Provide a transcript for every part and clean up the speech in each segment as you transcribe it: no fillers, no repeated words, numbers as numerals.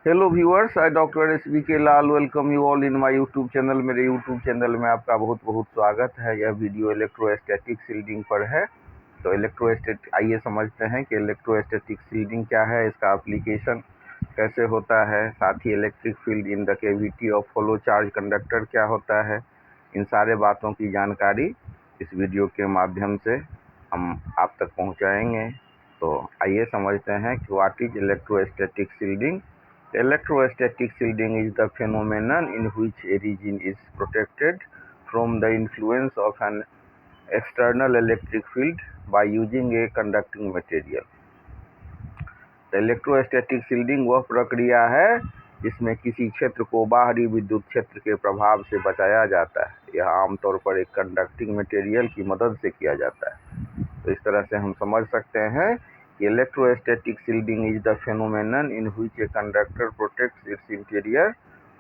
Hello viewers, I doctor S B K Lal welcome you all in my YouTube channel. मेरे YouTube channel में आपका बहुत बहुत स्वागत है। यह वीडियो इलेक्ट्रोस्टैटिक शील्डिंग पर है। तो आइए समझते हैं कि इलेक्ट्रोस्टैटिक शील्डिंग क्या है, इसका एप्लीकेशन कैसे होता है, साथ ही electric field in the cavity of hollow charge conductor क्या होता है। इन सारे बातों की जानकारी इस वीडियो के माध्यम से हम आप तक पहुंचाएंगे। तो आइए समझते हैं कि what is electrostatic shielding. Electrostatic shielding is the phenomenon in which a region is protected from the influence of an external electric field by using a conducting material. तो इलेक्ट्रोस्टैटिक शील्डिंग वह प्रक्रिया है जिसमें किसी क्षेत्र को बाहरी विद्युत क्षेत्र के प्रभाव से बचाया जाता है। यह आमतौर पर एक कंडक्टिंग मटेरियल की मदद से किया जाता है। तो इस तरह से हम समझ सकते हैं कि electrostatic shielding is the phenomenon in which a conductor protects its interior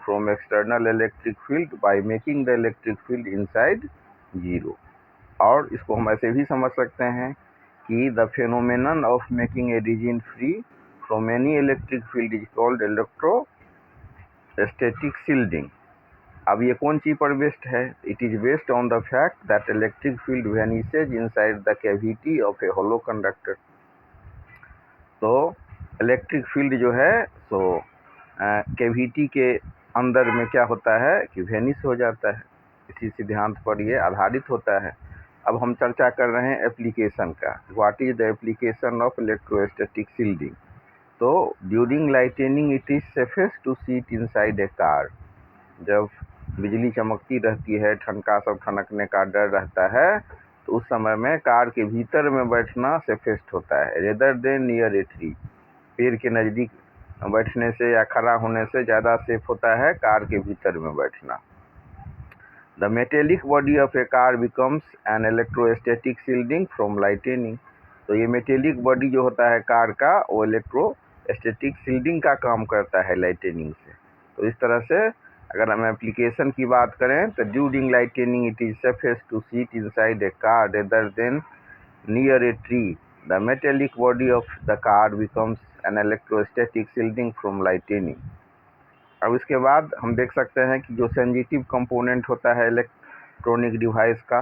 from external electric field by making the electric field inside zero. और इसको हम ऐसे भी समझ सकते हैं कि the phenomenon of making a region free from any electric field is called electrostatic shielding. अब ये कौन सी पर बेस्ड है? It is based on the fact that electric field vanishes inside the cavity of a hollow conductor. तो electric field जो है सो cavity के अंदर में क्या होता है कि वेनिस हो जाता है। इसी सिद्धांत पर ये आधारित होता है। अब हम चर्चा कर रहे हैं एप्लीकेशन का। What is the application of electrostatic shielding? तो during lightning it is safest to seat inside a car. जब बिजली चमकती रहती है, ठनका सब ठनकने का डर रहता है, तो उस समय में कार के भीतर में बैठना सेफेस्ट होता है rather than near a tree. पेड़ के नज़दीक बैठने से या खड़ा होने से ज़्यादा सेफ होता है कार के भीतर में बैठना। The metallic body of A car becomes an electrostatic shielding from lightning. तो ये मेटेलिक बॉडी जो होता है कार का, वो इलेक्ट्रोस्टैटिक शील्डिंग का काम करता है लाइटनिंग से। तो इस तरह से अगर हम एप्लीकेशन की बात करें तो during lightning it is safest to seat inside a car rather than near a tree. The metallic body of the car becomes an electrostatic shielding from lightning. अब इसके बाद हम देख सकते हैं कि जो सेंसिटिव कंपोनेंट होता है इलेक्ट्रॉनिक डिवाइस का,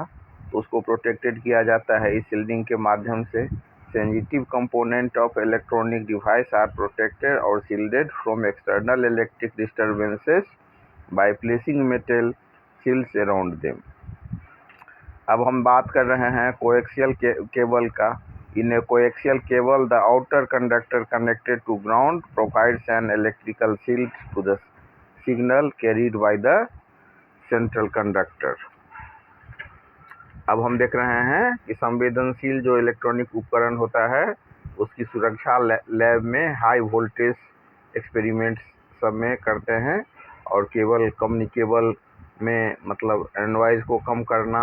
तो उसको प्रोटेक्टेड किया जाता है इस शील्डिंग के माध्यम से। Sensitive component of electronic device are protected और shielded from external electric disturbances by placing metal shields around them. अब हम बात कर रहे हैं कोएक्सियल केबल का। In a coaxial cable the outer conductor connected to ground provides an electrical shield to the signal carried by the central conductor. अब हम देख रहे हैं कि संवेदनशील जो इलेक्ट्रॉनिक उपकरण होता है उसकी सुरक्षा लैब में हाई वोल्टेज एक्सपेरिमेंट्स सब में करते हैं। और केबल कम्युनिकेबल में मतलब नॉइज को कम करना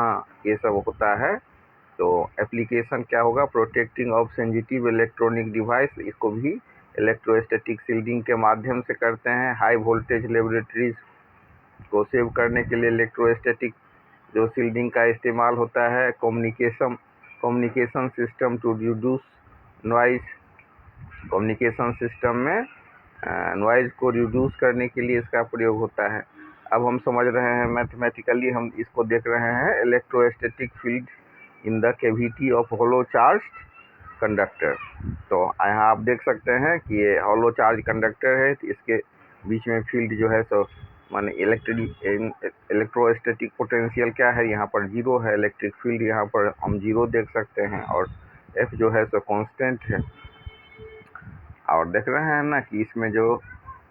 ये सब होता है। तो एप्लीकेशन क्या होगा? Protecting of sensitive electronic device, इसको भी इलेक्ट्रोस्टैटिक शील्डिंग के माध्यम से करते हैं। हाई वोल्टेज लेबोरेटरीज को सेव करने के लिए इलेक्ट्रोस्टैटिक जो शील्डिंग का इस्तेमाल होता है। Communication system to reduce noise, communication system में नॉइज को रिड्यूस करने के लिए इसका प्रयोग होता है। अब हम समझ रहे हैं मैथमेटिकली, हम इसको देख रहे हैं electrostatic field in the cavity of hollow charge conductor. तो यहाँ आप देख सकते हैं कि ये होलो चार्ज कंडक्टर है, तो इसके बीच में फील्ड जो है सो माने इलेक्ट्रोस्टैटिक पोटेंशियल क्या है, यहाँ पर जीरो है। इलेक्ट्रिक फील्ड यहाँ पर हम जीरो देख सकते हैं और एफ जो है सो कांस्टेंट है। और देख रहे हैं ना कि इसमें जो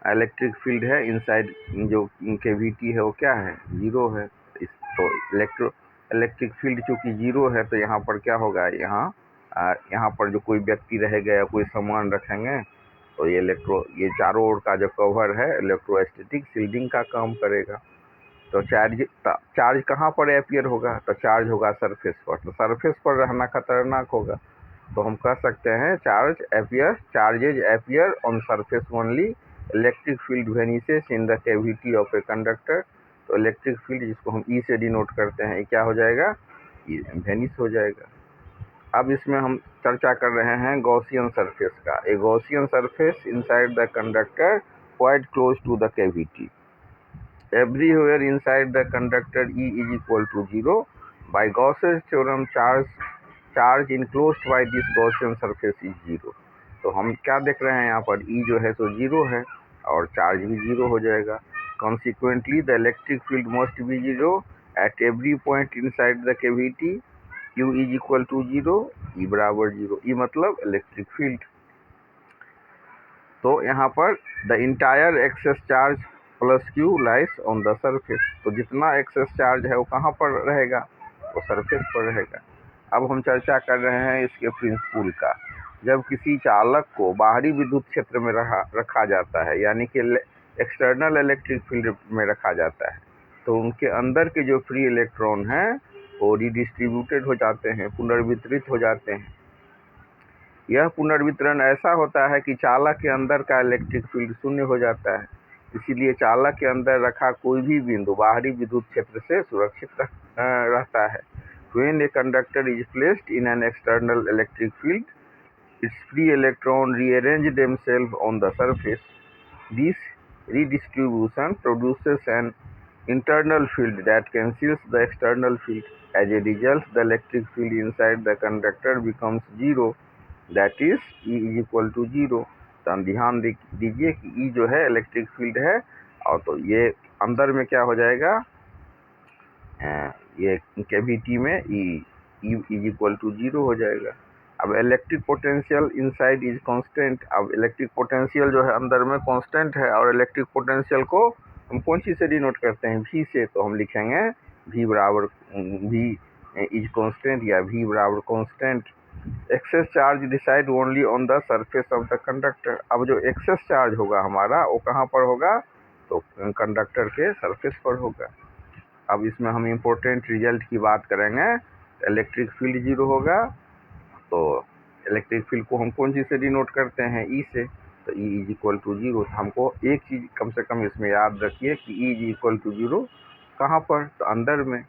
इलेक्ट्रिक फील्ड है इनसाइड जो कैविटी है वो क्या है? जीरो है। तो इलेक्ट्रिक फील्ड चूँकि जीरो है तो यहाँ पर क्या होगा? यहाँ पर जो कोई व्यक्ति रहेगा या कोई सामान रखेंगे तो ये चारों ओर का जो कवर है इलेक्ट्रोस्टैटिक शील्डिंग का काम करेगा। तो चार्ज कहाँ पर एपियर होगा? तो चार्ज होगा सरफेस पर। तो सरफेस पर रहना खतरनाक होगा। तो हम कह सकते हैं charges appear on surface only, electric field vanishes in the cavity of a conductor. तो इलेक्ट्रिक फील्ड जिसको हम ई से डिनोट करते हैं, ये क्या हो जाएगा? ये वेनिस हो जाएगा। अब इसमें हम चर्चा कर रहे हैं गॉसियन सरफेस का। A Gaussian surface inside the conductor quite close to the cavity. Everywhere inside the conductor E is equal to 0. By Gauss's theorem, charge enclosed by this Gaussian surface is 0. तो हम क्या देख रहे हैं यहाँ पर, E जो है सो 0 है और चार्ज भी 0 हो जाएगा. Consequently, the electric field must be 0 at every point inside the cavity. Q is equal to 0, E बराबर 0. E मतलब इलेक्ट्रिक फील्ड. तो यहाँ पर the entire excess charge plus Q lies on the surface. तो जितना एक्सेस चार्ज है वो कहाँ पर रहेगा, वो सरफेस पर रहेगा. अब हम चर्चा कर रहे हैं इसके प्रिंसिपल का. जब किसी चालक को बाहरी विद्युत क्षेत्र में रखा जाता है, यानी कि एक्सटर्नल इलेक्ट्रिक फील्ड में रखा जाता है, तो उनके अंदर के जो फ्री इलेक्ट्रॉन हैं वो रिडिस्ट्रीब्यूटेड हो जाते हैं, पुनर्वितरित हो जाते हैं. यह पुनर्वितरण ऐसा होता है कि चालक के अंदर का इलेक्ट्रिक फील्ड शून्य हो जाता है. इसीलिए चालक के अंदर रखा कोई भी बिंदु बाहरी विद्युत क्षेत्र से सुरक्षित रहता है. When a conductor is placed in an external electric field, its free electrons rearrange themselves on the surface. This redistribution produces an internal field that cancels the external field. As a result, the electric field inside the conductor becomes 0. That is, E is equal to 0. तो हम ध्यान दीजिए कि E जो है electric field है, और तो ये अंदर में क्या हो जाएगा, ये कैविटी में E इज इक्वल टू 0 हो जाएगा. अब electric potential inside is constant. अब इलेक्ट्रिक पोटेंशियल जो है अंदर में कांस्टेंट है, और इलेक्ट्रिक पोटेंशियल को हम कौन चीज़ से डिनोट करते हैं, V से. तो हम लिखेंगे V बराबर V इज कांस्टेंट या V बराबर constant. Excess charge decide only on the surface of the conductor. अब जो एक्सेस चार्ज होगा हमारा वो कहाँ पर होगा, तो कंडक्टर के सरफेस पर होगा. अब इसमें हम इम्पोर्टेंट रिजल्ट की बात करेंगे. इलेक्ट्रिक फील्ड 0 होगा, तो इलेक्ट्रिक फील्ड को हम कौन चीज़ से डिनोट करते हैं, E से. तो E इज इक्वल टू 0. हमको एक चीज़ कम से कम इसमें याद रखिए कि E इज इक्वल टू 0 कहाँ पर, तो अंदर में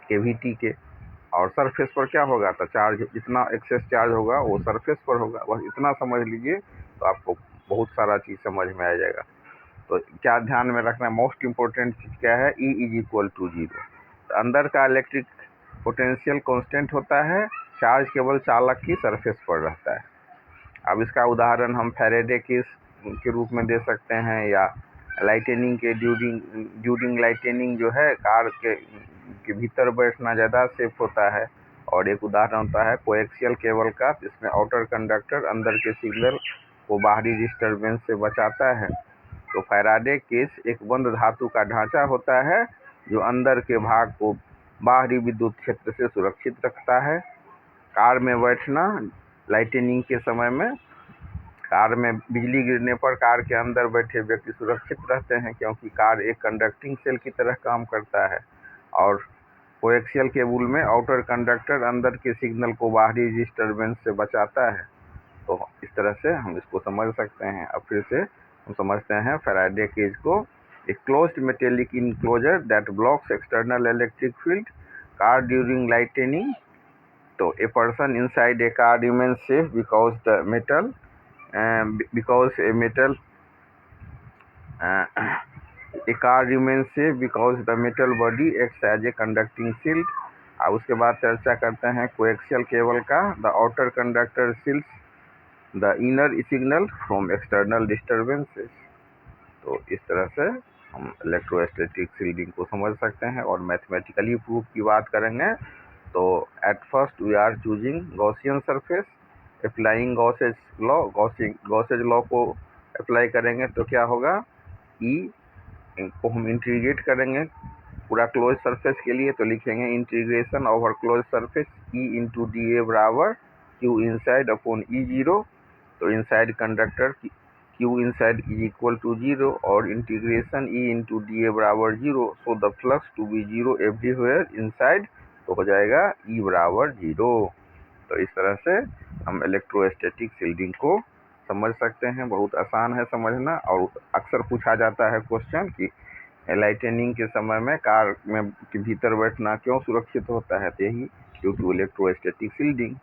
कैविटी के. और सरफेस पर क्या होगा, तो चार्ज जितना एक्सेस चार्ज होगा वो सरफेस पर होगा. बस इतना समझ लीजिए तो आपको बहुत सारा चीज़ समझ में आ जाएगा. तो क्या ध्यान में रखना है, मोस्ट इम्पोर्टेंट चीज़ क्या है, E इज इक्वल टू 0. तो अंदर का इलेक्ट्रिक पोटेंशियल कांस्टेंट होता है, चार्ज केवल चालक की सरफेस पर रहता है. अब इसका उदाहरण हम फैराडे के रूप में दे सकते हैं, या लाइटनिंग के ड्यूरिंग लाइटनिंग जो है कार के भीतर बैठना ज़्यादा सेफ होता है. और एक उदाहरण होता है कोएक्सियल केबल का, जिसमें आउटर कंडक्टर अंदर के सिग्नल को बाहरी डिस्टर्बेंस से बचाता है. तो फैराडे केस एक बंद धातु का ढांचा होता है जो अंदर के भाग को बाहरी विद्युत क्षेत्र से सुरक्षित रखता है. कार में बैठना लाइटनिंग के समय में, कार में बिजली गिरने पर कार के अंदर बैठे व्यक्ति सुरक्षित रहते हैं, क्योंकि कार एक कंडक्टिंग सेल की तरह काम करता है. और कोएक्सियल केबल में आउटर कंडक्टर अंदर के सिग्नल को बाहरी डिस्टर्बेंस से बचाता है. तो इस तरह से हम इसको समझ सकते हैं. अब फिर से हम समझते हैं फैराडे केज को. A closed metallic enclosure that blocks external electric field, car during lightning. तो a person inside a car remains safe because the metal a car remains safe because the metal body acts as a conducting shield. अब उसके बाद चर्चा करते हैं coaxial cable का. The outer conductor shields the inner signal from external disturbances. तो इस तरह से हम इलेक्ट्रोस्टैटिक शील्डिंग को समझ सकते हैं. और मैथमेटिकली प्रूफ की बात करेंगे तो at first we are choosing Gaussian surface, applying Gauss's law. Gauss's law को अप्लाई करेंगे तो क्या होगा, E को हम इंटीग्रेट करेंगे पूरा क्लोज सरफेस के लिए, तो लिखेंगे integration over close surface E into D A बराबर Q इनसाइड अपॉन E0. तो inside conductor Q inside is equal to 0 और integration E into D A बराबर 0. So the flux to be 0 everywhere inside. तो हो जाएगा E बराबर 0. तो इस तरह से हम इलेक्ट्रोस्टैटिक शील्डिंग को समझ सकते हैं. बहुत आसान है समझना. और अक्सर पूछा जाता है क्वेश्चन कि लाइटनिंग के समय में कार में के भीतर बैठना क्यों सुरक्षित होता है, तो यही ड्यू टू इलेक्ट्रोस्टैटिक शील्डिंग.